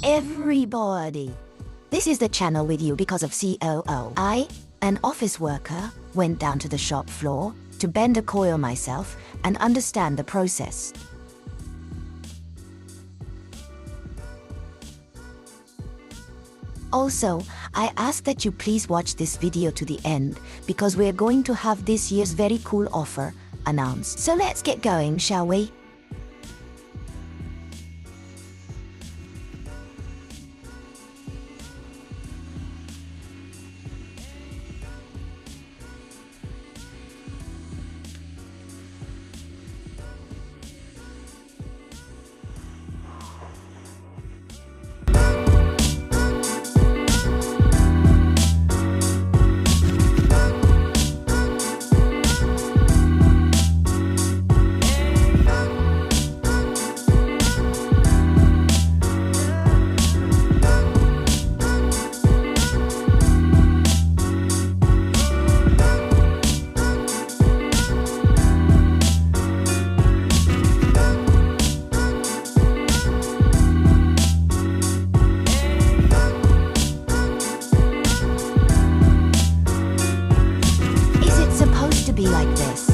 everybody. This is the channel with you because of COO. I, an office worker, went down to the shop floor to bend a coil myself and understand the process. Also, I ask that you please watch this video to the end because we're going to have this year's very cool offer announced. So let's get going, shall we? Be like this.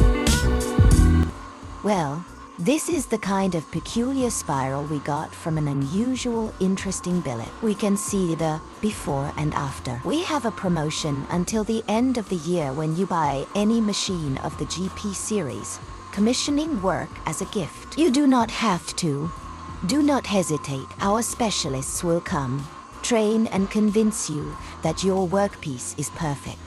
Well, this is the kind of peculiar spiral we got from an unusual, interesting billet. We can see the before and after. We have a promotion until the end of the year when you buy any machine of the GP series, commissioning work as a gift. You do not have to. Do not hesitate. Our specialists will come, train and convince you that your workpiece is perfect.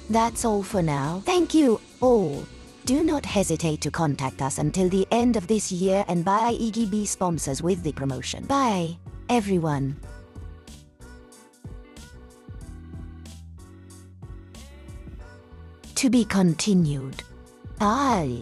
That's all for now. Thank you all. Do not hesitate to contact us until the end of this year and buy EGB sponsors with the promotion. Bye, everyone. To be continued. Bye.